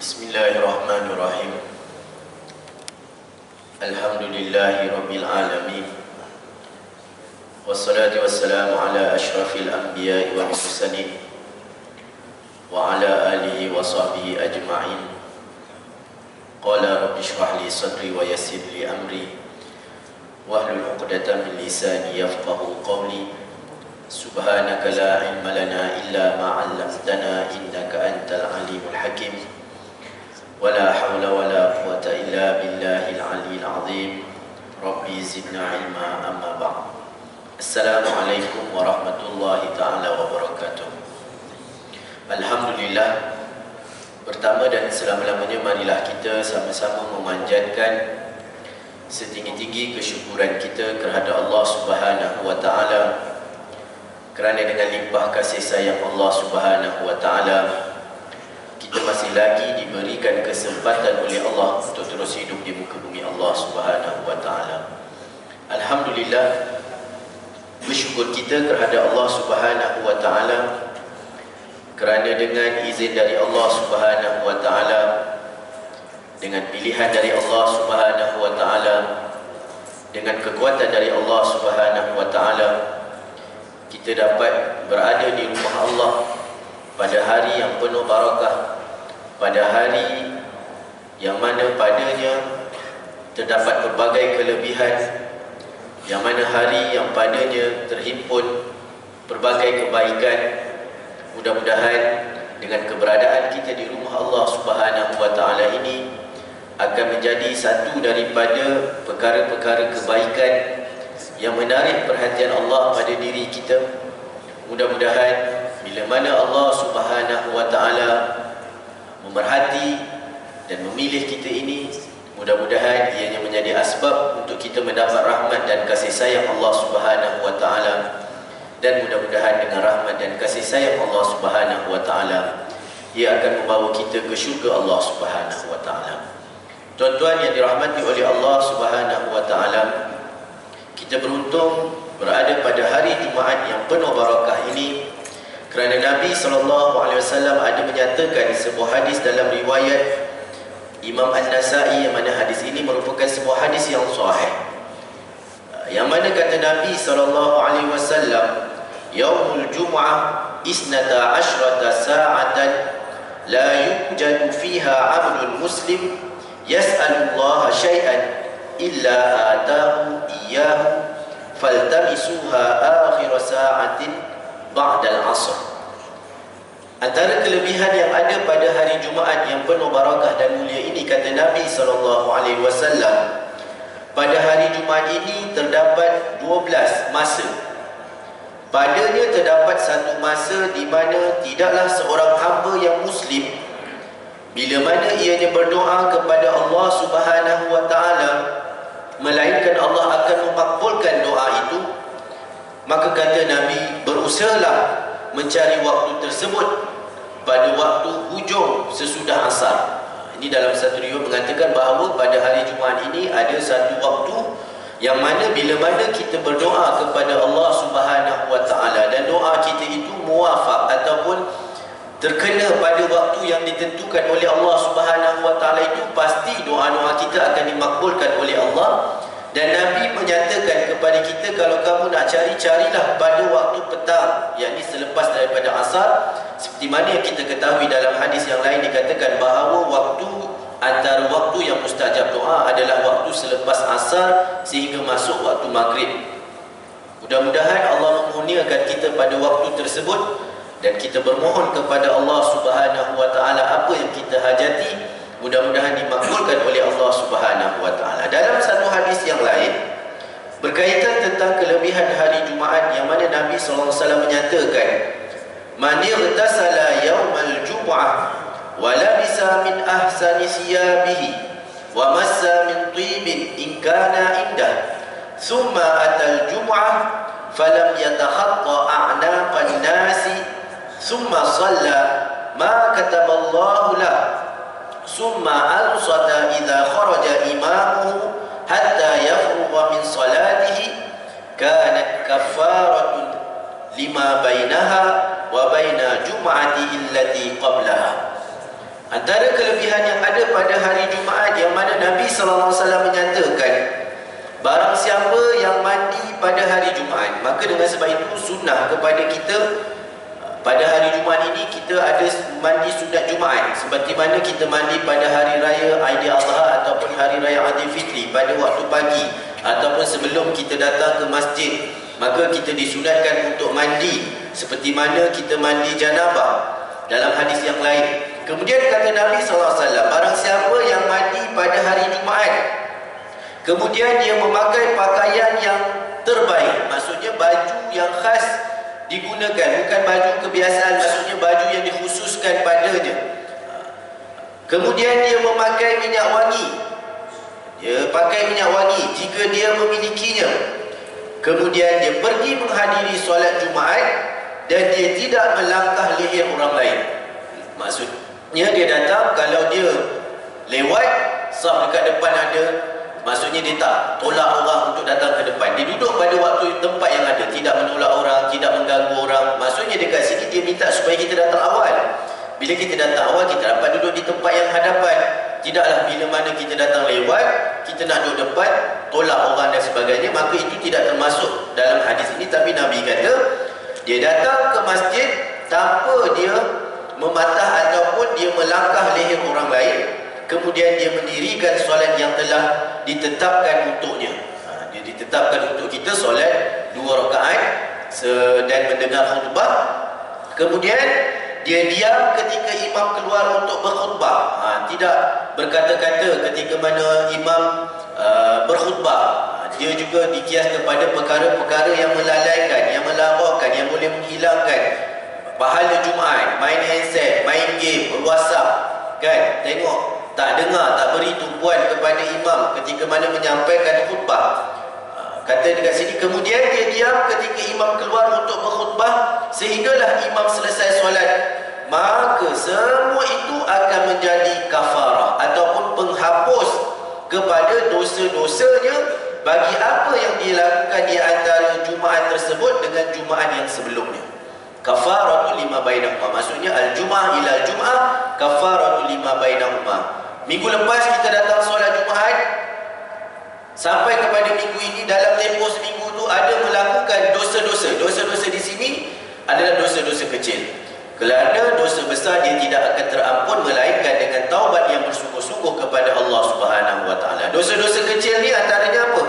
Bismillahirrahmanirrahim. Alhamdulillahi Rabbil Alamin. Wassalatu wassalamu ala ashrafil anbiya'i wal mursalin wa ala alihi wa sahbihi ajma'in. Qala rabbi shrah li sadri wa yassir li amri wahlul 'uqdatam min lisani yafqahu qawli. Subhanaka la ilma lana illa ma 'allamtana innaka antal alimul hakim. Wala hawla wala quwwata illa billahil aliyyil azim. Rabbi zidna ilma, amma ba'd. Assalamualaikum warahmatullahi ta'ala wabarakatuh. Alhamdulillah, pertama dan selama-lamanya marilah kita sama-sama memanjatkan setinggi-tinggi kesyukuran kita kepada Allah Subhanahu wa ta'ala, kerana dengan limpah kasih sayang Allah Subhanahu wa ta'ala kita masih lagi diberikan kesempatan oleh Allah untuk terus hidup di muka bumi Allah Subhanahu wa ta'ala. Alhamdulillah, bersyukur kita kepada Allah Subhanahu wa ta'ala kerana dengan izin dari Allah Subhanahu wa ta'ala, dengan pilihan dari Allah Subhanahu wa ta'ala, dengan kekuatan dari Allah Subhanahu wa ta'ala, kita dapat berada di rumah Allah pada hari yang penuh barakah, pada hari yang mana padanya terdapat berbagai kelebihan, yang mana hari yang padanya terhimpun berbagai kebaikan. Mudah-mudahan dengan keberadaan kita di rumah Allah Subhanahu wa ta'ala ini akan menjadi satu daripada perkara-perkara kebaikan yang menarik perhatian Allah pada diri kita. Mudah-mudahan bila mana Allah Subhanahu wa ta'ala memerhati dan memilih kita ini, mudah-mudahan ianya menjadi asbab untuk kita mendapat rahmat dan kasih sayang Allah Subhanahu wa ta'ala. Dan mudah-mudahan dengan rahmat dan kasih sayang Allah Subhanahu wa ta'ala, ia akan membawa kita ke syurga Allah Subhanahu wa ta'ala. Tuan-tuan yang dirahmati oleh Allah Subhanahu wa ta'ala, kita beruntung berada pada hari Jumaat yang penuh barakah ini, kerana Nabi SAW ada menyatakan sebuah hadis dalam riwayat Imam An-Nasai, yang mana hadis ini merupakan sebuah hadis yang sahih, yang mana kata Nabi SAW, Yaumul Jum'ah isnata ashrata sa'atan la yujadu fiha 'abdun muslim yas'alullaha syai'an illa atahu iyyahu faltamisuha akhir sa'atin ba'dal 'asr. Antara kelebihan yang ada pada hari Jumaat yang penuh barakah dan mulia ini, kata Nabi SAW, pada hari Jumaat ini terdapat 12 masa. Padanya terdapat satu masa di mana tidaklah seorang hamba yang muslim, bila mana ianya berdoa kepada Allah Subhanahu wa ta'ala, melainkan Allah akan memakbulkan doa itu. Maka kata Nabi, berusahalah mencari waktu tersebut pada waktu hujung sesudah asar. Ini dalam satu riwayat mengatakan bahawa pada hari Jumaat ini ada satu waktu yang mana bila mana kita berdoa kepada Allah Subhanahu wa ta'ala dan doa kita itu muwafaq ataupun terkena pada waktu yang ditentukan oleh Allah Subhanahu wa ta'ala, itu pasti doa-doa kita akan dimakbulkan oleh Allah. Dan Nabi menyatakan kepada kita, kalau kamu nak cari, carilah pada waktu petang, yakni selepas daripada asar. Seperti mana yang kita ketahui dalam hadis yang lain dikatakan bahawa waktu antara waktu yang mustajab doa adalah waktu selepas asar sehingga masuk waktu maghrib. Mudah-mudahan Allah memurniakan kita pada waktu tersebut, dan kita bermohon kepada Allah Subhanahu wa ta'ala apa yang kita hajati, mudah-mudahan dimakbulkan oleh Allah Subhanahu wa ta'ala. Dalam satu hadis yang lain berkaitan tentang kelebihan hari Jumaat, yang mana Nabi SAW menyatakan, man irtasala yawmal jum'ah wa labisa min ahsani siyabihi wa massa min tibin in kana indah thumma atal jum'ah falam yatakhatta a'naqan nasi thumma salla ma kataballahu lah thumma ansata idha kharaja imamuhu hatta yafruqa min salatihi kanat kafaratun lima bainaha wa baina jum'ati illati qablaha. Antara kelebihan yang ada pada hari Jumaat yang mana Nabi SAW menyatakan, barang siapa yang mandi pada hari Jumaat, maka dengan sebab itu sunnah kepada kita pada hari Jumaat ini kita ada mandi sunat Jumaat, seperti mana kita mandi pada hari raya Aidiladha ataupun hari raya Aidilfitri pada waktu pagi ataupun sebelum kita datang ke masjid, maka kita disunatkan untuk mandi seperti mana kita mandi janabah dalam hadis yang lain. Kemudian kata Nabi SAW, barang siapa yang mandi pada hari Jumaat, kemudian dia memakai pakaian yang terbaik, maksudnya baju yang khas digunakan, bukan baju kebiasaan, maksudnya baju yang dikhususkan padanya. Kemudian dia memakai minyak wangi, dia pakai minyak wangi jika dia memilikinya. Kemudian dia pergi menghadiri solat Jumaat dan dia tidak melangkah leher orang lain. Maksudnya dia datang, kalau dia lewat saf dekat depan ada, maksudnya dia tak tolak orang untuk datang ke depan. Dia duduk pada waktu tempat yang ada, tidak menolak orang, tidak mengganggu orang. Maksudnya dekat sini dia minta supaya kita datang awal. Bila kita datang awal, kita dapat duduk di tempat yang hadapan. Tidaklah bila mana kita datang lewat, kita nak duduk depan, tolak orang dan sebagainya. Maka itu tidak termasuk dalam hadis ini. Tapi Nabi kata, dia datang ke masjid tanpa dia mematah ataupun dia melangkah leher orang lain. Kemudian dia mendirikan solat yang telah ditetapkan untuknya. Dia ditetapkan untuk kita solat 2 rakaat dan mendengar khutbah. Kemudian dia diam ketika imam keluar untuk berkhutbah. Tidak berkata-kata ketika mana imam berkhutbah. Dia juga dikias kepada perkara-perkara yang melalaikan, yang melarakan, yang boleh menghilangkan pahala Jumaat, main handset, main game, WhatsApp, kan? Tengok tak dengar, tak beri tumpuan kepada imam ketika mana menyampaikan khutbah. Kata dekat sini, kemudian dia diam ketika imam keluar untuk berkhutbah sehinggalah imam selesai solat. Maka semua itu akan menjadi kafarah ataupun penghapus kepada dosa-dosanya bagi apa yang dia lakukan di antara Jumaat tersebut dengan Jumaat yang sebelumnya. Kafaratu lima bainahuma, maksudnya al-jum'ah ila al-jum'ah kafaratu lima bainahuma. Minggu lepas kita datang solat Jumaat, sampai kepada minggu ini, dalam tempoh seminggu tu ada melakukan dosa-dosa. Dosa-dosa di sini adalah dosa-dosa kecil. Kerana dosa besar dia tidak akan terampun melainkan dengan taubat yang bersungguh-sungguh kepada Allah Subhanahu Wa Taala. Dosa-dosa kecil ni antaranya apa?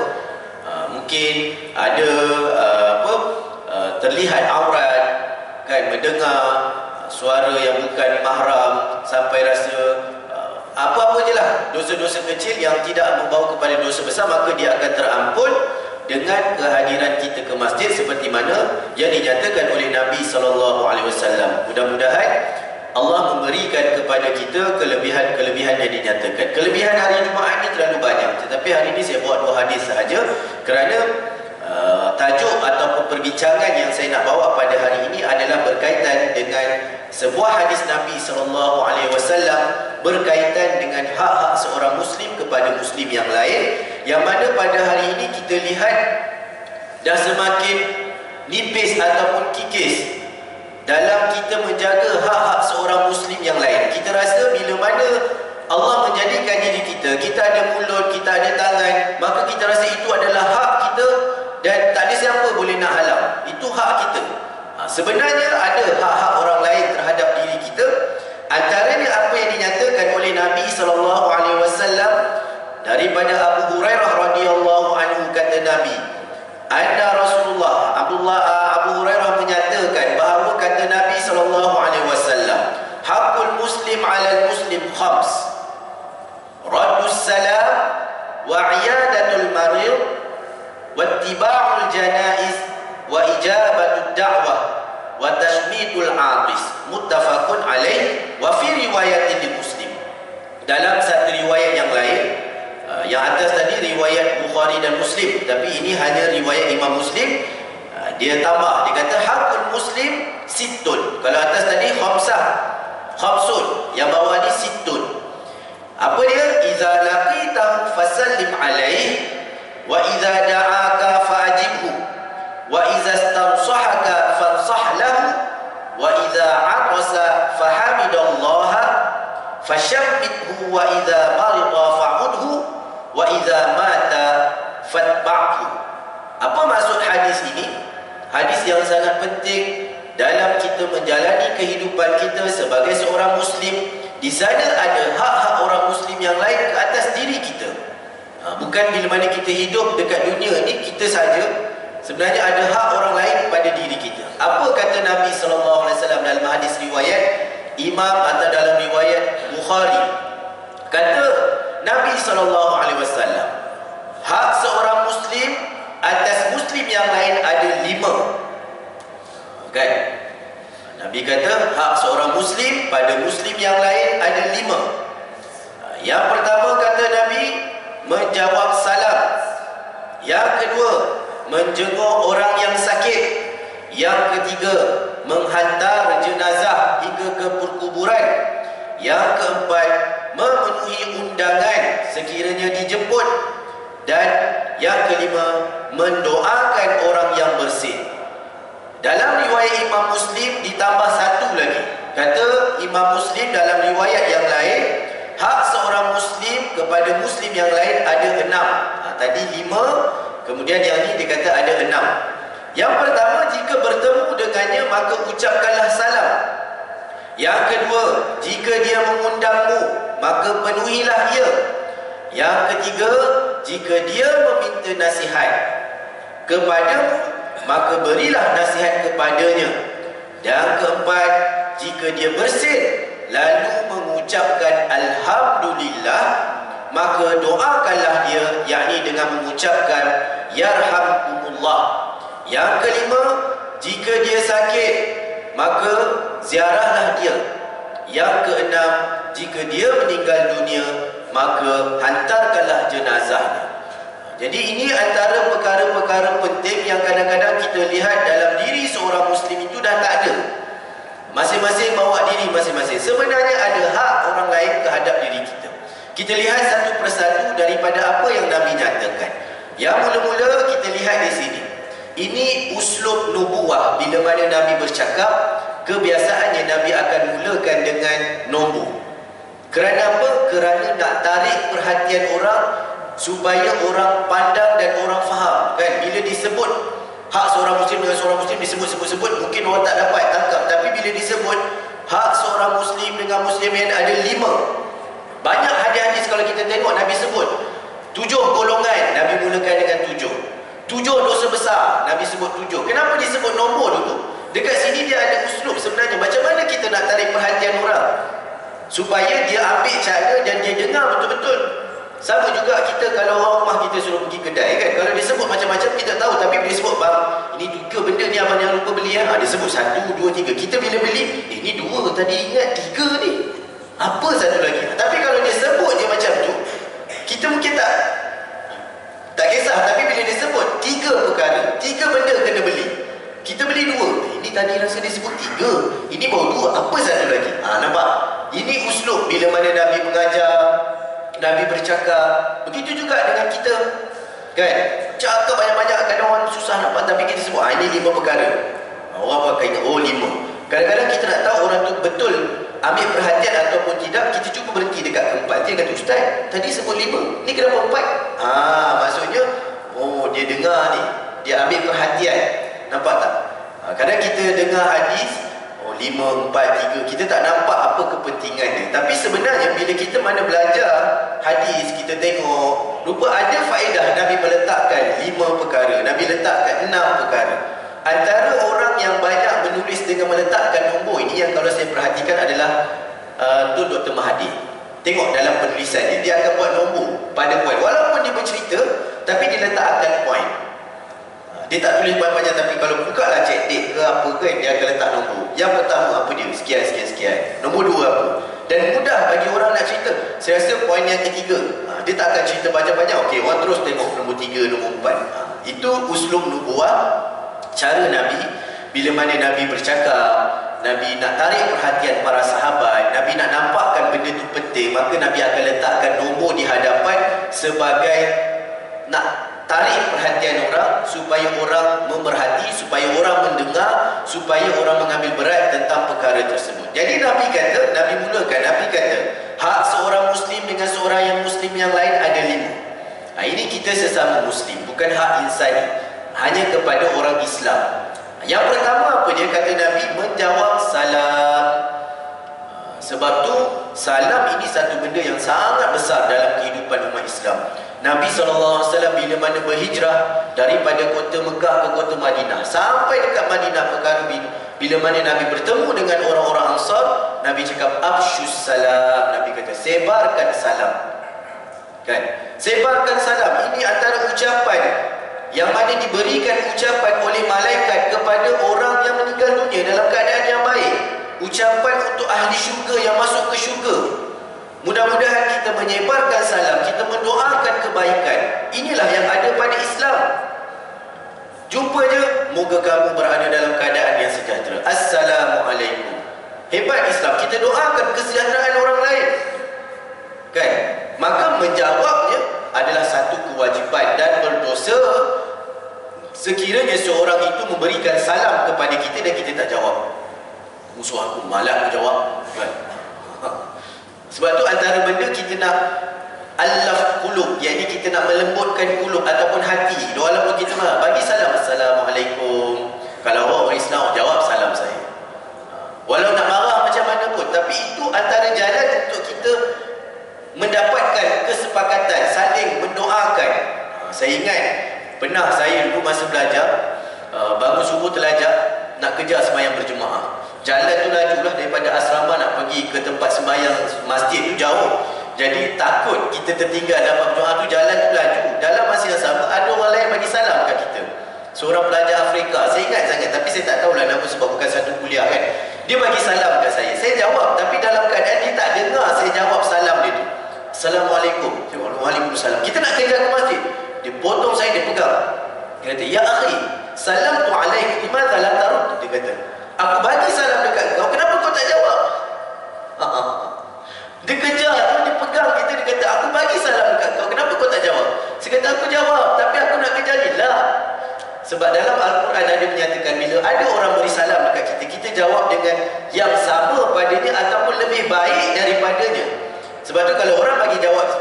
Mungkin ada terlihat aurat, kan, mendengar suara yang bukan mahram sampai rasa apa-apa je lah, dosa-dosa kecil yang tidak membawa kepada dosa besar, maka dia akan terampun dengan kehadiran kita ke masjid seperti mana yang dinyatakan oleh Nabi SAW. Mudah-mudahan Allah memberikan kepada kita kelebihan-kelebihan yang dinyatakan. Kelebihan hari Jumaat ini terlalu banyak, tetapi hari ini saya buat 2 hadis sahaja kerana tajuk ataupun perbincangan yang saya nak bawa pada hari ini adalah berkaitan dengan sebuah hadis Nabi SAW berkaitan dengan hak-hak seorang Muslim kepada Muslim yang lain, yang mana pada hari ini kita lihat dah semakin nipis ataupun kikis dalam kita menjaga hak-hak seorang Muslim yang lain. Kita rasa bila mana Allah menjadikan diri kita, kita ada mulut, kita ada tangan, maka kita rasa itu adalah hak kita dan tak ada siapa boleh nak halang. Itu hak kita. Sebenarnya ada hak-hak orang lain terhadap diri kita. Antaranya apa yang dinyatakan oleh Nabi SAW daripada Abu Hurairah radhiyallahu anhu. Kata Nabi, anna Rasulullah, Abu Hurairah menyatakan bahawa kata Nabi SAW, haqqul muslim 'alal muslim khams, raddus salam wa iyadatul marid wa ittiba'ul janaiz wa ijabatud da'wah wa tashmidul 'atis, muttafaqun alaih wa fi riwayatin Muslim. Dalam satu riwayat yang lain, yang atas tadi riwayat Bukhari dan Muslim, tapi ini hanya riwayat Imam Muslim. Dia tambah, dia kata haqqul muslim sittun. Kalau atas tadi khamsun, yang bawah ni sittun. Apa dia? Iza laqitahu fasallim alaih wa iza da'aka fa'ajibhu wa iza stansahaka fansah lahu wa iza 'atasa fahamidallaha fasyammidhu wa idza marida fa'udhu wa idza mata fatba'hu. Apa maksud hadis ini? Hadis yang sangat penting dalam kita menjalani kehidupan kita sebagai seorang Muslim. Di sana ada hak-hak orang Muslim yang lain ke atas diri kita. Bukan bila mana kita hidup dekat dunia ni kita saja. Sebenarnya ada hak orang lain pada diri kita. Apa kata Nabi SAW dalam hadis riwayat Imam atau dalam riwayat Bukhari? Kata Nabi SAW, hak seorang Muslim atas Muslim yang lain ada 5. Kan? Nabi kata hak seorang Muslim pada Muslim yang lain ada 5. Yang pertama kata Nabi, menjawab salam. Yang kedua, menjenguk orang yang sakit. Yang ketiga, menghantar jenazah hingga ke perkuburan. Yang keempat, memenuhi undangan sekiranya dijemput. Dan yang kelima, mendoakan orang yang bersin. Dalam riwayat Imam Muslim ditambah satu lagi. Kata Imam Muslim dalam riwayat yang lain, hak seorang Muslim kepada Muslim yang lain ada 6. Tadi 5, kemudian yang ni dia kata ada 6. Yang pertama, jika bertemu dengannya maka ucapkanlah salam. Yang kedua, jika dia mengundangmu maka penuhilah ia. Yang ketiga, jika dia meminta nasihat kepadamu maka berilah nasihat kepadanya. Dan keempat, jika dia bersin lalu mengucapkan Alhamdulillah, maka doakanlah dia, yakni dengan mengucapkan Yarhamkumullah. Yang kelima, jika dia sakit maka ziarahlah dia. Yang keenam, jika dia meninggal dunia maka hantarkanlah jenazahnya. Jadi ini antara perkara-perkara penting yang kadang-kadang kita lihat dalam diri seorang Muslim itu dah tak ada. Masing-masing bawa diri masing-masing. Sebenarnya ada hak orang lain terhadap diri kita. Kita lihat satu persatu daripada apa yang Nabi nyatakan. Yang mula-mula kita lihat di sini. Ini uslub nubuwah. Bila mana Nabi bercakap, kebiasaannya Nabi akan mulakan dengan nombor. Kerana apa? Kerana nak tarik perhatian orang supaya orang pandang dan orang faham. Kan? Bila disebut hak seorang Muslim dengan seorang Muslim disebut-sebut, mungkin orang tak dapat tangkap. Tapi bila disebut hak seorang Muslim dengan Muslim yang ada 5. Banyak hadis-hadis kalau kita tengok Nabi sebut 7 golongan, Nabi mulakan dengan 7 dosa besar, Nabi sebut 7. Kenapa disebut nombor dulu? Dekat sini dia ada uslub sebenarnya. Macam mana kita nak tarik perhatian orang supaya dia ambil cara dan dia dengar betul-betul. Sama juga kita kalau orang rumah kita suruh pergi kedai kan, kalau dia sebut macam-macam kita tahu, tapi bila dia sebut bang, ini 3 benda ni abang yang lupa beli dia sebut 1, 2, 3. Kita bila beli, ini 2 tadi ingat 3 ni. Apa satu lagi? Tapi kalau dia sebut dia macam tu, kita mungkin tak kisah, tapi bila dia sebut 3 perkara, 3 benda kena beli. Kita beli 2. Ini tadi rasa dia sebut 3. Ini baru 2. Apa satu lagi? Nampak? Ini uslub bila mana Nabi mengajar, Nabi bercakap. Begitu juga dengan kita. Kan? Cakap banyak-banyak, kadang orang susah nak faham, tapi kita sebut ini 5 perkara. Orang pakai 5. Kadang-kadang kita nak tahu orang tu betul ambil perhatian ataupun tidak, kita cuba berhenti dekat keempat. Dia kata, Ustaz, tadi sebut 5. Ni kenapa 4? Maksudnya dia dengar ni, dia ambil perhatian. Nampak tak? Kadang kita dengar hadis 5, 4, 3, kita tak nampak apa kepentingannya. Tapi sebenarnya bila kita mana belajar hadis, kita tengok rupa ada faedah Nabi meletakkan 5 perkara, Nabi letakkan 6 perkara. Antara orang yang banyak menulis dengan meletakkan nombor ini, yang kalau saya perhatikan adalah Tun Dr. Mahathir. Tengok dalam penulisannya, dia akan buat nombor pada poin. Walaupun dia bercerita, tapi dia letakkan poin. Dia tak tulis banyak-banyak, tapi kalau buka lah cek date ke apa kan, dia akan letak nombor. Yang pertama apa dia? Sekian, sekian, sekian. Nombor 2 apa? Dan mudah bagi orang nak cerita. Saya rasa poin yang ketiga, dia tak akan cerita banyak-banyak. Okey, orang terus tengok nombor 3, nombor 4. Itu uslub nubuwah, cara Nabi. Bila mana Nabi bercakap, Nabi nak tarik perhatian para sahabat, Nabi nak nampakkan benda itu penting, maka Nabi akan letakkan nombor di hadapan sebagai nak tarik perhatian orang, supaya orang memerhati, supaya orang mendengar, supaya orang mengambil berat tentang perkara tersebut. Jadi Nabi kata, Nabi mulakan, Nabi kata, hak Hak seorang Muslim dengan seorang yang Muslim yang lain ada 5. Ini kita sesama Muslim, bukan hak insani, hanya kepada orang Islam. Yang pertama apa dia kata Nabi? Menjawab salam. Sebab tu salam ini satu benda yang sangat besar dalam kehidupan umat Islam. Nabi SAW bila mana berhijrah daripada kota Mekah ke kota Madinah, sampai dekat Madinah perkara bila mana Nabi bertemu dengan orang-orang Ansar, Nabi cakap afshus salam. Nabi kata sebarkan salam. Kan? Sebarkan salam. Ini antara ucapan yang mana diberikan ucapan oleh malaikat kepada orang yang meninggal dunia dalam keadaan yang baik. Ucapan untuk ahli syurga yang masuk ke syurga. Mudah-mudahan kita menyebarkan salam, kita mendoakan kebaikan. Inilah yang ada pada Islam. Jumpa je, moga kamu berada dalam keadaan yang sejahtera. Assalamualaikum. Hebat Islam, kita doakan kesejahteraan orang lain. Kan? Maka menjawabnya adalah satu kewajipan dan berdosa sekiranya seorang itu memberikan salam kepada kita dan kita tak jawab. Musuh aku malah aku jawab. Kan? Sebab tu antara benda kita nak alaf qulub, iaitu kita nak melembutkan qulub ataupun hati. Walaupun kita bagi salam, Assalamualaikum. Kalau orang Islam jawab salam saya. Walau nak marah macam mana pun, tapi itu antara jalan untuk kita mendapatkan kesepakatan, saling mendoakan. Saya ingat pernah saya dulu masa belajar, bangun subuh terlajak nak kejar sembahyang berjemaah. Jalan tu laju lah daripada asrama nak pergi ke tempat sembahyang masjid tu jauh. Jadi takut kita tertinggal dapat berdoa tu, jalan tu laju. Dalam masa yang sama ada orang lain bagi salam kat kita. Seorang pelajar Afrika, saya ingat sangat, tapi saya tak tahulah nama sebab bukan satu kuliah kan. Dia bagi salam kat saya. Saya jawab, tapi dalam keadaan dia tak dengar saya jawab salam dia tu. Assalamualaikum. Waalaikumsalam. Kita nak kerja ke masjid. Dia potong saya, dia pegang. Dia kata, ya akhi, salam tu alaik, limadha la tarud? Dia kata, aku bagi salam dekat kau, kenapa kau tak jawab? Dia kejar tu, dia pegang kita, dia kata, aku bagi salam dekat kau, kenapa kau tak jawab? Saya kata, aku jawab, tapi aku nak kejar dia lah. Sebab dalam Al-Quran ada menyatakan bila ada orang beri salam dekat kita, kita jawab dengan yang sama padanya ataupun lebih baik daripadanya. Sebab tu kalau orang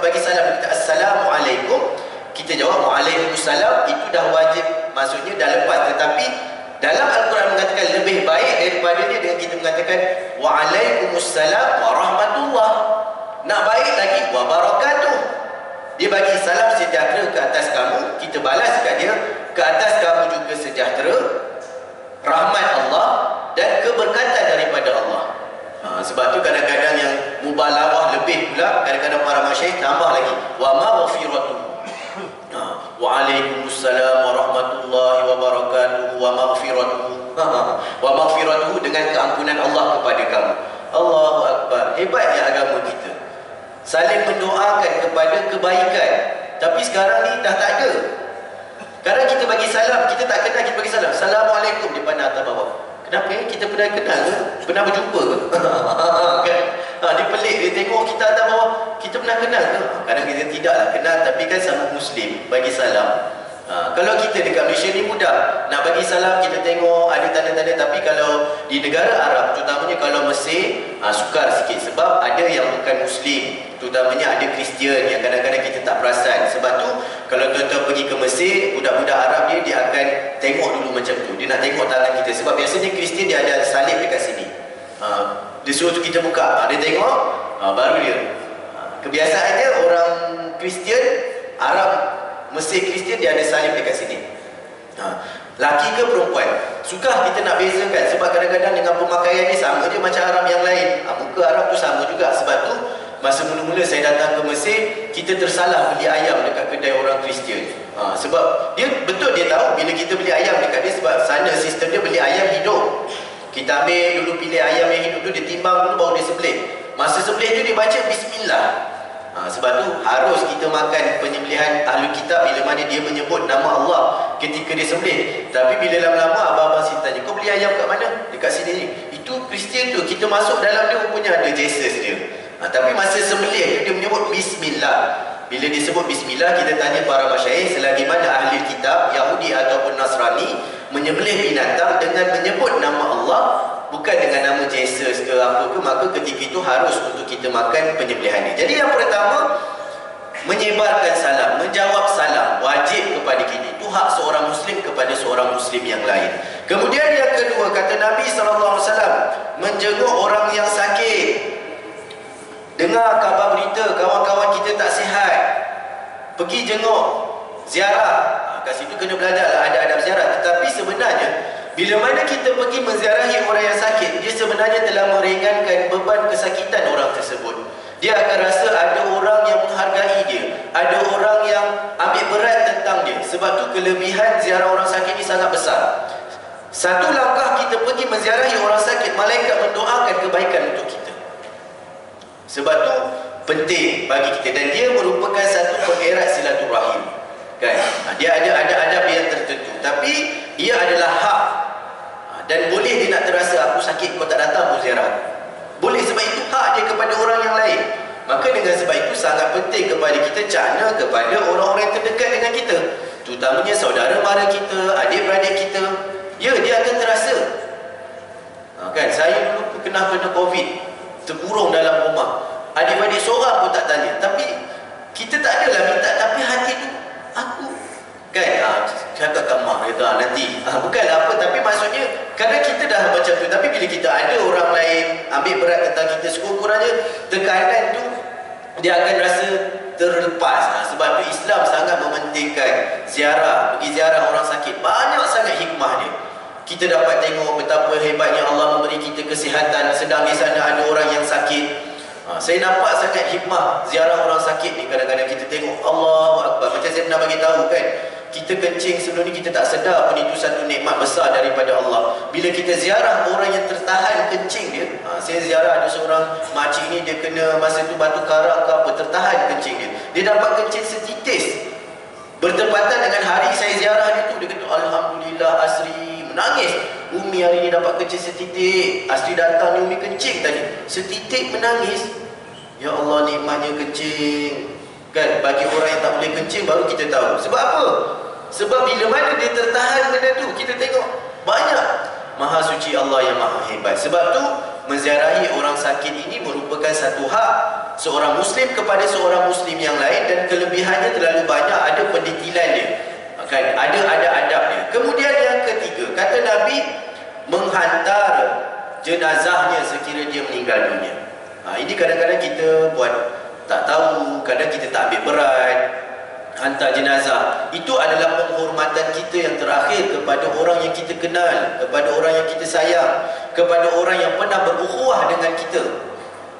bagi salam, kita Assalamualaikum, kita jawab Waalaikumsalam, itu dah wajib, maksudnya dah lepas. Tetapi dalam Al-Quran mengatakan lebih baik daripadanya dengan kita mengatakan Waalaikumsalam warahmatullah. Nak baik lagi wabarakatuh. Dia bagi salam sejahtera ke atas kamu, kita balas kat dia, ke atas kamu juga sejahtera, rahmat Allah dan keberkatan daripada Allah. Sebab tu kadang-kadang yang mubalaghah lebih pula, kadang-kadang para masyayikh tambah lagi wa maghfiratuh. Waalaikumsalam warahmatullahi wabarakatuh wa maghfiratuh. Wa maghfiratuh dengan keampunan Allah kepada kamu. Allahu Akbar. Hebatnya agama kita. Saling mendoakan kepada kebaikan. Tapi sekarang ni dah tak ada. Sekarang kita bagi salam, kita tak kenal, kita bagi salam. Assalamualaikum di pandang atas bawah. Kenapa ya? Kita pernah kenal ke? Pernah berjumpa ke? Kan? Dia pelik, dia tengok kita atas bawah, kita pernah kenal ke? Kadang kita tidaklah kenal, tapi kan sama Muslim, bagi salam. Kalau kita dekat Malaysia ni mudah nak bagi salam, kita tengok ada tanda-tanda. Tapi kalau di negara Arab, terutamanya kalau Mesir, sukar sikit. Sebab ada yang bukan Muslim, terutamanya ada Kristian yang kadang-kadang kita tak perasan. Sebab tu kalau tuan-tuan pergi ke Mesir, budak-budak Arab dia akan tengok dulu macam tu. Dia nak tengok tangan kita. Sebab biasanya Kristian dia ada salib dekat sini. Dia suruh tu kita buka, dia tengok, baru dia. Kebiasaannya orang Kristian Arab Mesir Kristian dia ada salib dekat sini. Laki ke perempuan, sukar kita nak bezakan. Sebab kadang-kadang dengan pemakaian ni sama je macam Arab yang lain. Muka Arab tu sama juga. Sebab tu masa mula-mula saya datang ke Mesir, kita tersalah beli ayam dekat kedai orang Kristian. Sebab dia betul, dia tahu bila kita beli ayam dekat dia, sebab sana sistem dia beli ayam hidup. Kita ambil dulu, pilih ayam yang hidup tu, dia timbang dulu baru dia sembelih. Masa sembelih tu dia baca Bismillah. Sebab tu harus kita makan penyembelihan ahli kitab bila mana dia menyebut nama Allah ketika dia sembelih. Tapi bila lama-lama abang-abang sini tanya, kau beli ayam kat mana? Dekat sini ni. Itu Kristian tu, kita masuk dalam dia rupanya ada Jesus dia. Tapi masa sembelih dia menyebut Bismillah. Bila dia sebut Bismillah, kita tanya para masyayikh, selagi mana ahli kitab Yahudi ataupun Nasrani menyembelih binatang dengan menyebut nama Allah, bukan dengan nama Jesus ke apa ke, maka ketika itu harus untuk kita makan penyembelihan ini. Jadi yang pertama, menyebarkan salam, menjawab salam wajib kepada kita. Itu hak seorang muslim kepada seorang muslim yang lain. Kemudian yang kedua, kata Nabi SAW, menjenguk orang yang sakit. Dengar khabar berita kawan-kawan kita tak sihat, pergi jenguk, ziarah. Kat situ kena belajar lah adab-adab ziarah. Tetapi sebenarnya bila mana kita pergi menziarahi orang yang sakit, dia sebenarnya telah meringankan beban kesakitan orang tersebut. Dia akan rasa ada orang yang menghargai dia, ada orang yang ambil berat tentang dia. Sebab tu kelebihan ziarah orang sakit ni sangat besar. Satu langkah kita pergi menziarahi orang sakit, malaikat mendoakan kebaikan untuk kita. Sebab tu penting bagi kita, dan dia merupakan satu pengerat silaturahim, kan? Dia ada adab yang tertentu, tapi ia adalah hak, dan boleh dia nak terasa aku sakit kau tak datang pun ziarah. Boleh, sebab itu hak dia kepada orang yang lain. Maka dengan sebab itu sangat penting kepada kita cakna kepada orang-orang yang terdekat dengan kita, terutamanya saudara mara kita, adik-beradik kita. Ya, dia akan terasa. Kan, saya dulu kena COVID, terkurung dalam rumah. Adik-beradik seorang pun tak tanya. Tapi kita tak adalah minta, tapi hati tu aku, kan, cakap kat mak dia nanti, bukanlah apa, tapi maksudnya kadang kita dah macam tu, tapi bila kita ada orang lain ambil berat tentang kita, sekurang-kurangnya tekanan tu dia akan rasa terlepas. Sebab tu Islam sangat mementingkan ziarah, pergi ziarah orang sakit. Banyak sangat hikmah dia. Kita dapat tengok betapa hebatnya Allah memberi kita kesihatan, sedang di sana ada orang yang sakit. Saya nampak sangat hikmah ziarah orang sakit ni. Kadang-kadang kita tengok, Allahu Akbar. Macam saya pernah bagi tahu, kan, kita kencing sebelum ni kita tak sedar pun itu satu nikmat besar daripada Allah. Bila kita ziarah orang yang tertahan kencing dia, saya ziarah ada seorang makcik ni, dia kena masa tu batu karang ke apa, tertahan kencing dia. Dia dapat kencing setitis. Bertepatan dengan hari saya ziarah dia tu, dia kata Alhamdulillah Asri, menangis. Umi hari ni dapat kencing setitik. Asri datang ni, Umi kencing tadi, setitik, menangis. Ya Allah, nikmatnya kencing, kan? Bagi orang yang tak boleh kencing baru kita tahu. Sebab apa? Sebab bila mana dia tertahan benda tu, kita tengok banyak. Maha suci Allah yang maha hebat. Sebab tu menziarahi orang sakit ini merupakan satu hak seorang muslim kepada seorang muslim yang lain, dan kelebihannya terlalu banyak, ada pendetilan dia, kan? Ada adab dia. Kemudian yang ketiga, kata Nabi, menghantar jenazahnya sekiranya dia meninggal dunia. Ini kadang-kadang kita buat tak tahu, kadang kita tak ambil berat. Hantar jenazah itu adalah penghormatan kita yang terakhir kepada orang yang kita kenal, kepada orang yang kita sayang, kepada orang yang pernah berukhuwah dengan kita.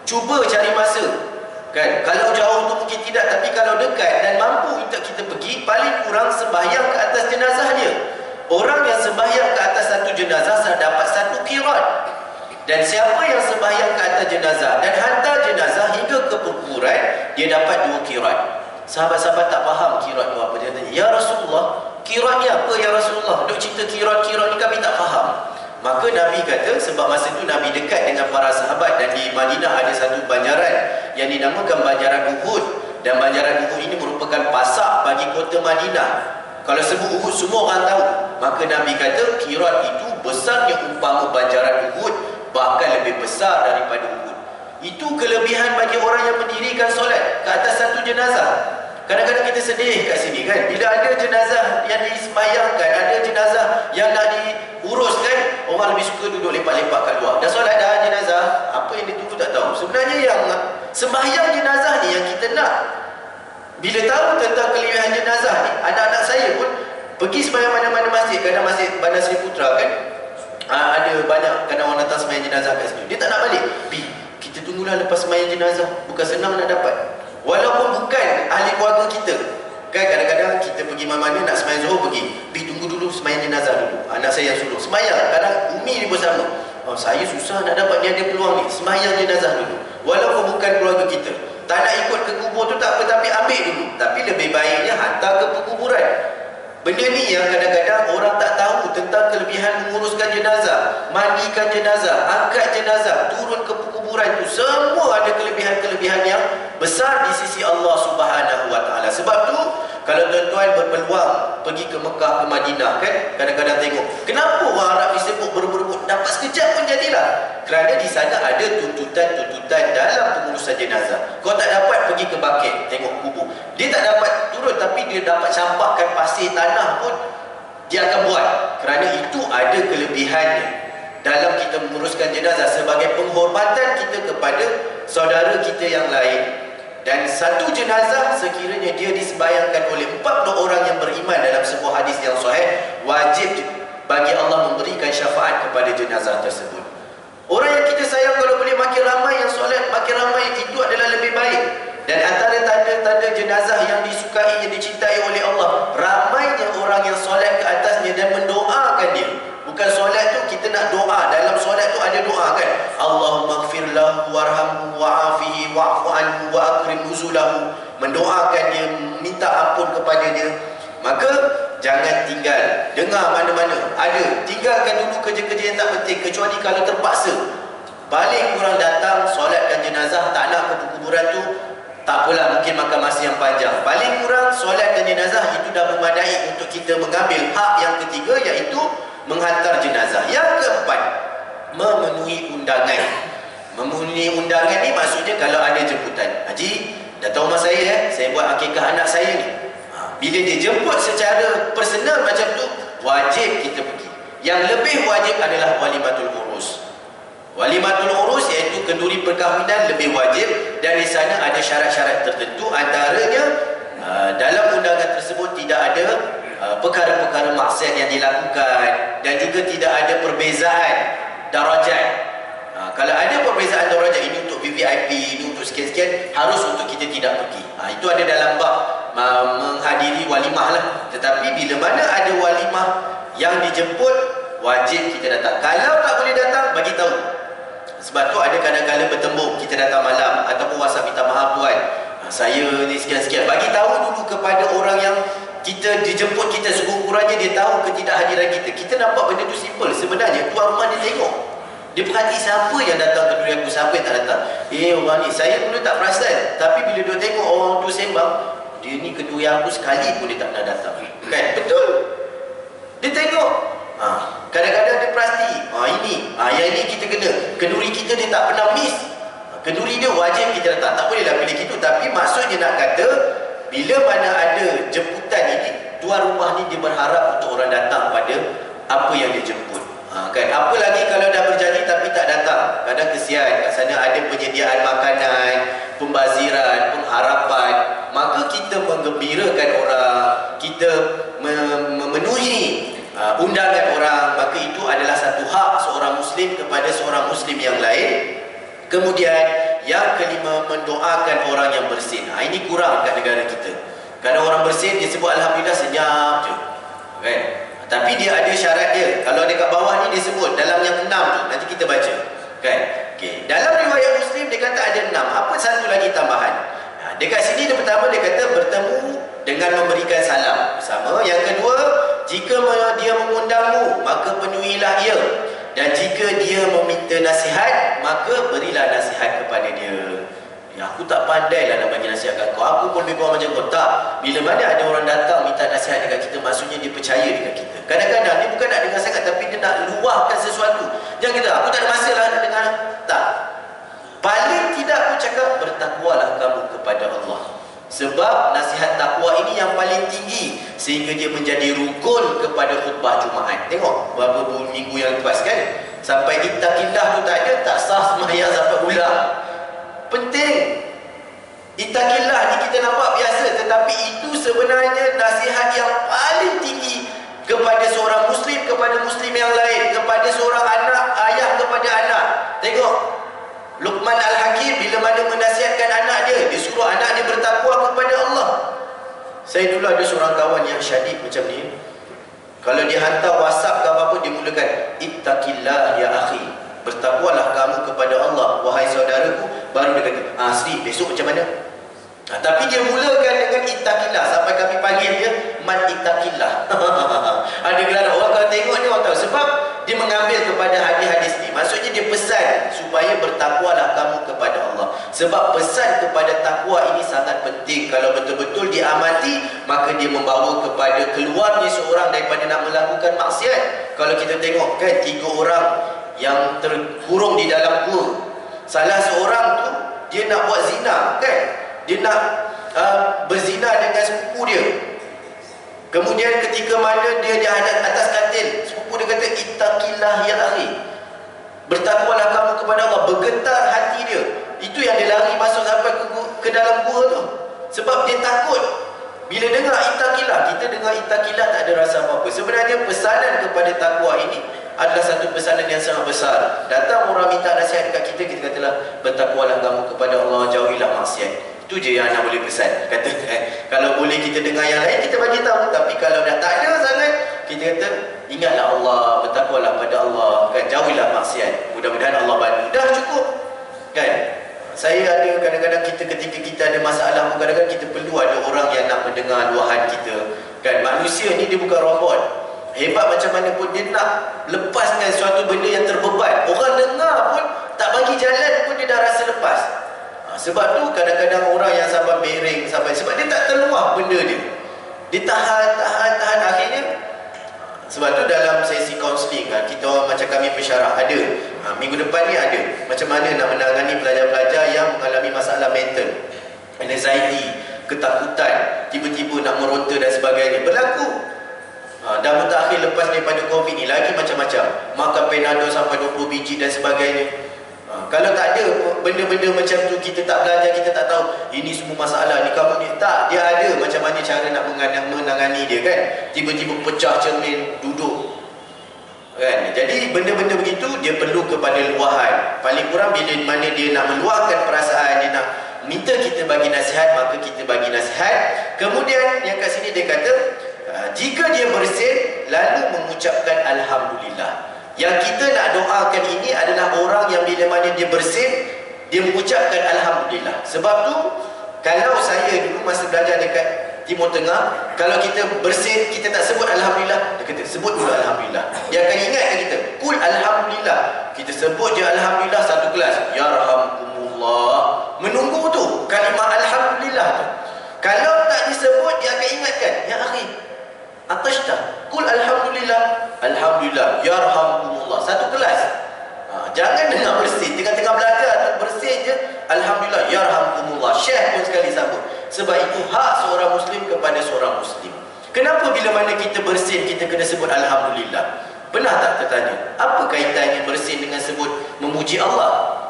Cuba cari masa, kan? Kalau jauh tu mungkin tidak, tapi kalau dekat dan mampu untuk kita pergi, paling kurang sembahyang ke atas jenazah dia. Orang yang sembahyang ke atas satu jenazah dapat satu qirat. Dan siapa yang sembahyang ke atas jenazah dan hantar jenazah hingga ke perkuburan, dia dapat 2 qirat. Sahabat-sahabat tak faham qirat tu apa. Dia tanya, ya Rasulullah, qirat ni apa ya Rasulullah? Duk cerita qirat-qirat ni kami tak faham. Maka Nabi kata, sebab masa tu Nabi dekat dengan para sahabat, dan di Madinah ada satu banjaran yang dinamakan Banjaran Uhud. Dan Banjaran Uhud ini merupakan pasak bagi kota Madinah. Kalau sebut Uhud semua orang tahu. Maka Nabi kata qirat itu besarnya umpama Banjaran Uhud, bahkan lebih besar daripada Uhud. Itu kelebihan bagi orang yang mendirikan solat ke atas satu jenazah. Kadang-kadang kita sedih kat sini, kan, bila ada jenazah yang disembayangkan, ada jenazah yang nak diuruskan, orang lebih suka duduk lepak-lepak kat luar. Dah solat dah jenazah, apa yang ditunggu tak tahu. Sebenarnya yang sembahyang jenazah ni yang kita nak. Bila tahu tentang kelebihan jenazah ni, anak-anak saya pun pergi sembahyang mana-mana masjid. Kadang masjid Bandar Seri Putra, kan, ada banyak kadang orang datang sembahyang jenazah kat sini. Dia tak nak balik. Kita tunggulah lepas sembahyang jenazah. Bukan senang nak dapat. Walaupun bukan ahli keluarga kita, kan, kadang-kadang kita pergi mana-mana nak sembahyang Zuhur, pergi. Tunggu dulu sembahyang jenazah dulu. Anak saya yang suruh sembahyang. Kadang umi dia bersama. Saya susah nak dapat, ni ada peluang ni, sembahyang jenazah dulu. Walaupun bukan keluarga kita. Tak nak ikut ke kubur tu tak apa, tapi ambil dulu. Tapi lebih baiknya hantar ke perkuburan. Benda ni yang kadang-kadang orang tak tahu tentang kelebihan menguruskan jenazah, mandikan jenazah, angkat jenazah, turun ke perkuburan itu. Semua ada kelebihan-kelebihan yang besar di sisi Allah Subhanahu Wa Taala. Sebab tu kalau tuan-tuan berpeluang pergi ke Mekah, ke Madinah, kan, kadang-kadang tengok kenapa orang Arab ni sibuk berebut-rebut, dapat sekejap pun jadilah. Kerana di sana ada tuntutan-tuntutan dalam pengurusan jenazah. Kau tak dapat pergi ke Baqi' tengok kubur. Dia tak dapat turun, tapi dia dapat campakkan pasir tanah pun dia akan buat. Kerana itu ada kelebihannya dalam kita menguruskan jenazah sebagai penghormatan kita kepada saudara kita yang lain. Dan satu jenazah sekiranya dia disembayangkan oleh 40 orang yang beriman dalam sebuah hadis yang sahih, wajib bagi Allah memberikan syafaat kepada jenazah tersebut. Orang yang kita sayang kalau boleh makin ramai yang solat, makin ramai, itu adalah lebih baik. Dan antara tanda-tanda jenazah yang disukai, yang dicintai oleh Allah, ramainya orang yang solat ke atasnya dan mendoakan dia. Bukan solat tu kita nak doa. Dalam solat tu ada doa kan, Allahumma gfir lahu warhamhu wa'afihi wa'fu anhu wa akrim nuzulahu. Mendoakan dia, minta ampun kepada dia. Maka jangan tinggal. Dengar mana-mana ada, tinggalkan dulu kerja-kerja yang tak penting, kecuali kalau terpaksa. Paling kurang datang solatkan jenazah, tak nak ke kuburan tu, tak apalah, mungkin makan masa yang panjang. Paling kurang solatkan jenazah, itu dah memadai untuk kita mengambil hak yang ketiga, iaitu menghantar jenazah. Yang keempat, memenuhi undangan. Memenuhi undangan ni maksudnya kalau ada jemputan. Haji, dah tahu mas saya buat akikah anak saya ni. Bila dia jemput secara personal macam tu, wajib kita pergi. Yang lebih wajib adalah walimatul urus. Walimatul urus iaitu kenduri perkahwinan lebih wajib, dan di sana ada syarat-syarat tertentu. Antaranya dalam undangan tersebut tidak ada perkara-perkara maksiat yang dilakukan, dan juga tidak ada perbezaan darajat. Kalau ada perbezaan darajat, ini untuk VVIP, ini untuk sekian-sekian, harus untuk kita tidak pergi. Itu ada dalam bab menghadiri walimah lah. Tetapi bila mana ada walimah yang dijemput, wajib kita datang. Kalau tak boleh datang, bagi tahu. Sebab tu ada kadang-kadang bertembung, kita datang malam ataupun WhatsApp, minta maaf tuan, saya ni sekian-sekian. Bagi tahu dulu kepada orang yang kita dijemput, kita sekurang-kurangnya dia tahu ketidakhadiran kita. Kita nampak benda tu simple. Sebenarnya tuan rumah dia tengok, dia perhati siapa yang datang keduri aku, siapa yang tak datang. Orang ni, saya dulu tak perasan, tapi bila dia tengok orang tu sembang, dia ni keduri aku sekali pun dia tak pernah datang. Kan? Betul. Dia tengok. Kadang-kadang dia perhati. Yang ini kita kena. Keduri kita dia tak pernah miss. Keduri dia wajib kita datang. Tak bolehlah pilih gitu. Tapi maksudnya nak kata, bila mana ada jemputan ini, tuan rumah ni dia berharap untuk orang datang pada apa yang dia jemput. Kan? Apa lagi kalau dah berjanji tapi tak datang. Kadang kesian, kat sana ada penyediaan makanan, pembaziran, pengharapan. Maka kita menggembirakan orang, kita memenuhi undangan orang. Maka itu adalah satu hak seorang Muslim kepada seorang Muslim yang lain. Kemudian yang kelima, mendoakan orang yang bersin. Ini kurang kat negara kita. Kadang orang bersin, dia sebut Alhamdulillah senyap je. Kan? Tapi dia ada syarat dia. Kalau dekat bawah ni dia sebut dalam yang 6 tu, nanti kita baca. Kan? Okay. Dalam riwayat Muslim dia kata ada 6. Apa satu lagi tambahan? Dekat sini dia pertama dia kata bertemu dengan memberikan salam bersama. Yang kedua, jika dia mengundangmu, maka penuhilah ia. Dan jika dia meminta nasihat, maka berilah nasihat kepada dia. Aku tak pandai lah nak bagi nasihat kat kau. Aku pun lebih kurang macam kau. Tak. Bila mana ada orang datang minta nasihat dekat kita, maksudnya dia percaya dekat kita. Kadang-kadang dia bukan nak dengar sangat, tapi dia nak luahkan sesuatu. Jangan kata, aku tak ada masa lah nak dengar. Tak. Paling tidak aku cakap, bertakwalah kamu kepada Allah. Sebab nasihat takwa ini yang paling tinggi, sehingga dia menjadi rukun kepada khutbah Jumaat. Tengok berapa minggu yang lepas kan, sampai ittaqillah tu tak ada, tak sah sembahyang sampai ulang. Penting. Ittaqillah ni kita nampak biasa, tetapi itu sebenarnya nasihat yang paling tinggi kepada seorang Muslim, kepada Muslim yang lain, kepada seorang anak, ayah kepada anak. Tengok Luqman Al-Hakim bila mana menasihatkan anak dia, dia suruh anak dia bertakwa kepada Allah. Saya dulu ada seorang kawan yang syadid macam ni. Kalau dia hantar WhatsApp ke apa-apa, dia mulakan ittaqillah ya akhi, bertakwalah kamu kepada Allah wahai saudaraku. Baru dia kata, Sri, besok macam mana? Tapi dia mulakan dengan ittaqillah. Sampai kami panggil dia man ittaqillah. Ada gelar orang kalau tengok ni orang tahu. Sebab dia mengambil kepada hadis-hadis ni. Maksudnya dia pesan supaya bertakwalah kamu kepada Allah. Sebab pesan kepada takwa ini sangat penting. Kalau betul-betul diamati, maka dia membawa kepada keluarnya seorang daripada nak melakukan maksiat. Kalau kita tengok kan 3 orang yang terkurung di dalam gua. Salah seorang tu dia nak buat zina, kan? Dia nak berzina dengan sepupu dia. Kemudian ketika mana dia di atas katil, sepupu dia kata, ittaqillah ya akhi, bertakwalah kamu kepada Allah. Bergetar hati dia. Itu yang dia lari masuk sampai ke dalam gua tu. Sebab dia takut. Bila dengar ittaqillah, kita dengar ittaqillah tak ada rasa apa-apa. Sebenarnya pesanan kepada takwa ini adalah satu pesanan yang sangat besar. Datang orang minta nasihat dekat kita, kita katalah, bertakwalah kamu kepada Allah, jauhilah maksiat. Itu je yang anak boleh pesan. Kata, kalau boleh kita dengar yang lain, kita bagi tahu. Tapi kalau dah tak ada sangat, kita kata, ingatlah Allah, bertakwalah pada Allah, kan? Jauhilah maksiat. Mudah-mudahan Allah bantu. Dah cukup, kan? Saya ada kadang-kadang ketika kita ada masalah, kadang-kadang kita perlu ada orang yang nak mendengar luahan kita, kan? Manusia ni dia bukan robot. Hebat macam mana pun, dia nak lepaskan suatu benda yang terbeban. Orang dengar pun, tak bagi jalan pun dia dah rasa lepas. Sebab tu kadang-kadang orang yang sampai miring, sampai, sebab dia tak terluah benda dia. Dia tahan akhirnya. Sebab tu dalam sesi kaunseling, kan, kita orang macam kami pensyarah ada. Minggu depan ni ada. Macam mana nak menangani pelajar-pelajar yang mengalami masalah mental, anxiety, ketakutan, tiba-tiba nak meronta dan sebagainya. Berlaku. Dan mutakhir lepas daripada COVID ni lagi macam-macam. Makan Panadol sampai 20 biji dan sebagainya. Kalau tak ada benda-benda macam tu, kita tak belajar, kita tak tahu ini semua masalah ni, kamu ni tak, dia ada macam mana cara nak menangani dia, kan? Tiba-tiba pecah cermin, duduk, kan? Jadi benda-benda begitu dia perlu kepada luahan. Paling kurang bila mana dia nak meluahkan perasaan, dia nak minta kita bagi nasihat, maka kita bagi nasihat. Kemudian yang kat sini dia kata, jika dia bersin lalu mengucapkan Alhamdulillah. Yang kita nak doakan ini adalah orang yang bila mana dia bersin, dia mengucapkan Alhamdulillah. Sebab tu, kalau saya dulu masa belajar dekat Timur Tengah, kalau kita bersin, kita tak sebut Alhamdulillah, dia kata, sebut dulu Alhamdulillah. Dia akan ingatkan kita, kul Alhamdulillah. Kita sebut je Alhamdulillah satu kelas, Yarhamkumullah. Menunggu tu, kalimah Alhamdulillah tu. Kalau tak disebut, dia akan ingatkan, ya akhi, atashta, kul Alhamdulillah, Alhamdulillah, Yarhamkumullah. Satu kelas. Jangan dengar bersin, tengah-tengah belajar bersin je, Alhamdulillah, Yarhamkumullah. Syekh pun sekali sambut. Sebab itu hak seorang Muslim kepada seorang Muslim. Kenapa bila mana kita bersin, kita kena sebut Alhamdulillah? Pernah tak tertanya, apa kaitannya bersin dengan sebut memuji Allah?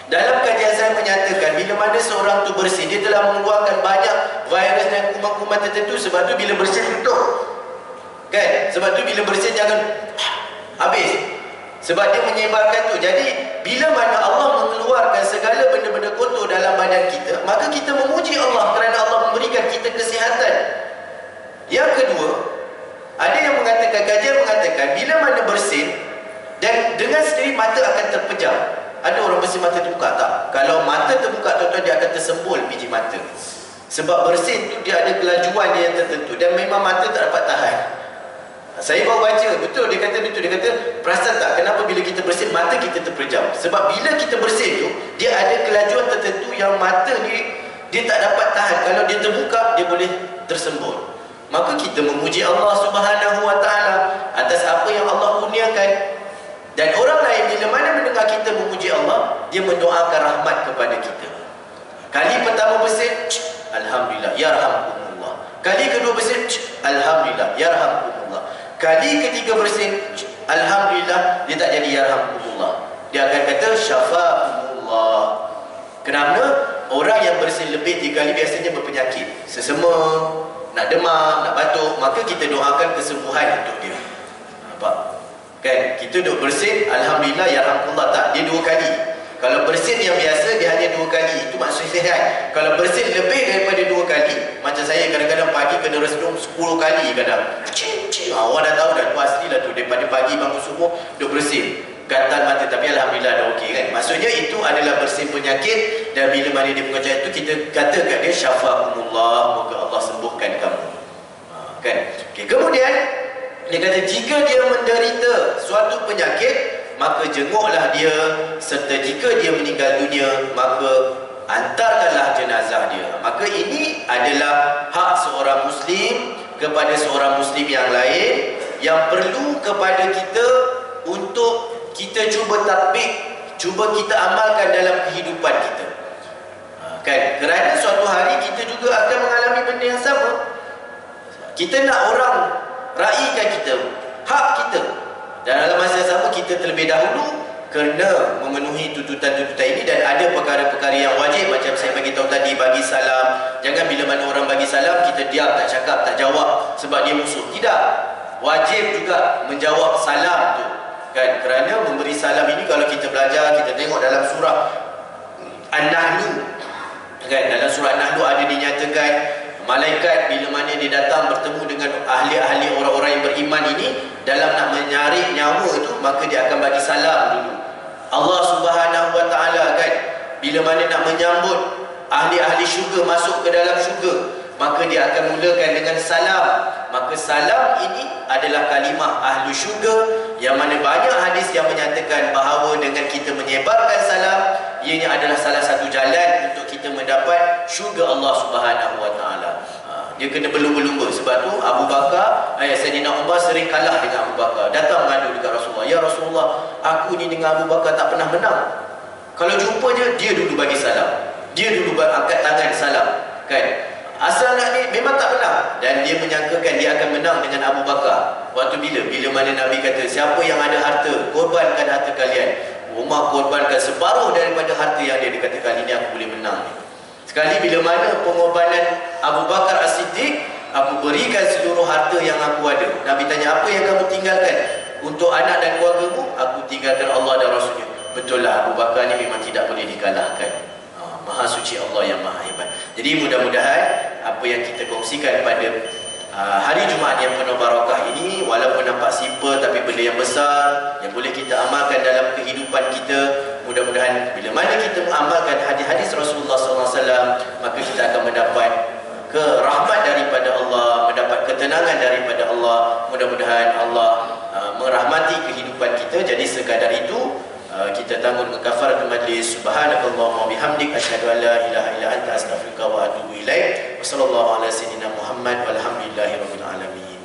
Dalam kajian saya menyatakan, bila mana seorang tu bersin, dia telah mengeluarkan banyak virus dan kuman-kuman tertentu. Sebab tu bila bersin tutup, kan? Sebab tu bila bersin jangan habis. Sebab dia menyebarkan tu. Jadi bila mana Allah mengeluarkan segala benda-benda kotor dalam badan kita, maka kita memuji Allah kerana Allah memberikan kita kesihatan. Yang kedua, ada yang mengatakan, kajian mengatakan, bila mana bersin dan dengan sendiri mata akan terpejam. Ada orang bersin mata terbuka tak? Kalau mata terbuka, tuan-tuan, dia akan tersembul biji mata. Sebab bersin tu dia ada kelajuan dia yang tertentu dan memang mata tak dapat tahan. Saya baru baca, betul dia kata betul. Dia kata, perasan tak kenapa bila kita bersin mata kita terpejam? Sebab bila kita bersin tu, dia ada kelajuan tertentu yang mata ni dia tak dapat tahan. Kalau dia terbuka, dia boleh tersembul. Maka kita memuji Allah Subhanahu Wa Taala atas apa yang Allah kurniakan. Dan orang lain bila mana mendengar kita memuji Allah, dia mendoakan rahmat kepada kita. Kali pertama bersin, Alhamdulillah, Yarhamkumullah. Kali kedua bersin, Alhamdulillah, Yarhamkumullah. Kali ketiga bersin, Alhamdulillah, dia tak jadi Yarhamkumullah. Dia akan kata Syafakumullah. Kenapa? Orang yang bersin lebih 3 kali biasanya berpenyakit, sesama, nak demam, nak batuk. Maka kita doakan kesembuhan untuk dia. Nampak? Kan? Kita duk bersin, Alhamdulillah, Yarhamkumullah. Tak, dia 2 kali. Kalau bersin yang biasa, dia hanya 2 kali. Itu maksud sihat. Kalau bersin lebih daripada 2 kali, macam saya kadang-kadang pagi kena resdung 10 kali kadang. Orang dah tahu dah, tu asli lah tu. Daripada pagi bangun subuh, duk bersin. Gatal mata, tapi Alhamdulillah dah okey, kan? Maksudnya itu adalah bersin penyakit. Dan bila mana dia mengajar itu, kita kata kat dia, Syafakumullah, moga Allah sembuhkan kamu. Kan? Okay. Kemudian dia kata, jika dia menderita suatu penyakit, maka jenguklah dia, serta jika dia meninggal dunia, maka antarkanlah jenazah dia. Maka ini adalah hak seorang Muslim kepada seorang Muslim yang lain, yang perlu kepada kita untuk kita cuba tatbik, cuba kita amalkan dalam kehidupan kita. Kan? Kerana suatu hari kita juga akan mengalami benda yang sama. Kita nak orang raikan kita, hak kita. Dan dalam masa yang sama kita terlebih dahulu kena memenuhi tuntutan-tuntutan ini. Dan ada perkara-perkara yang wajib, macam saya bagi tahu tadi, bagi salam. Jangan bila mana orang bagi salam kita diam, tak cakap, tak jawab sebab dia musuh. Tidak. Wajib juga menjawab salam tu. Kan? Kerana memberi salam ini, kalau kita belajar, kita tengok dalam surah An-Nahl, kan? Dalam surah An-Nahl ada dinyatakan malaikat bila mana dia datang bertemu dengan ahli-ahli orang-orang yang beriman ini, dalam nak menyarik nyawa itu, maka dia akan bagi salam dulu. Allah Subhanahu Wa Taala, kan, bila mana nak menyambut ahli-ahli syurga masuk ke dalam syurga, maka dia akan mulakan dengan salam. Maka salam ini adalah kalimah ahli syurga, yang mana banyak hadis yang menyatakan bahawa dengan kita menyebarkan salam, ianya adalah salah satu jalan untuk kita mendapat syurga Allah Subhanahu Wa Taala. Dia kena berlumba-lumba. Sebab tu Abu Bakar, Sayyidina Umar sering kalah dengan Abu Bakar. Datang mengadu dekat Rasulullah, "Ya Rasulullah, aku ni dengan Abu Bakar tak pernah menang. Kalau jumpa dia dulu bagi salam. Dia dulu angkat tangan salam." Kan? Asal nak ni memang tak pernah. Dan dia menyangkakan dia akan menang dengan Abu Bakar. Waktu bila mana Nabi kata, siapa yang ada harta, korbankan harta kalian. Umar korbankan separuh daripada harta yang dia kata, kali ni aku boleh menang. Sekali bila mana pengorbanan Abu Bakar As-Siddiq, aku berikan seluruh harta yang aku ada. Nabi tanya, apa yang kamu tinggalkan? Untuk anak dan keluargamu? Aku tinggalkan Allah dan Rasulnya. Betul lah, Abu Bakar ni memang tidak boleh dikalahkan. Maha suci Allah yang maha hebat. Jadi mudah-mudahan apa yang kita kongsikan pada hari Jumaat yang penuh barakah ini, walaupun nampak simple tapi benda yang besar yang boleh kita amalkan dalam kehidupan kita. Mudah-mudahan bila mana kita mengamalkan hadis-hadis Rasulullah SAW, maka kita akan mendapat rahmat daripada Allah, mendapat ketenangan daripada Allah. Mudah-mudahan Allah merahmati kehidupan kita. Jadi sekadar itu kita tanggung dengan kafaratul majlis. Subhanakallahumma bihamdik, asyhadu an la ilaha illa anta, astaghfiruka wa atubu ilaik. Wassallallahu ala sayyidina Muhammad walhamdulillahi rabbil alamin.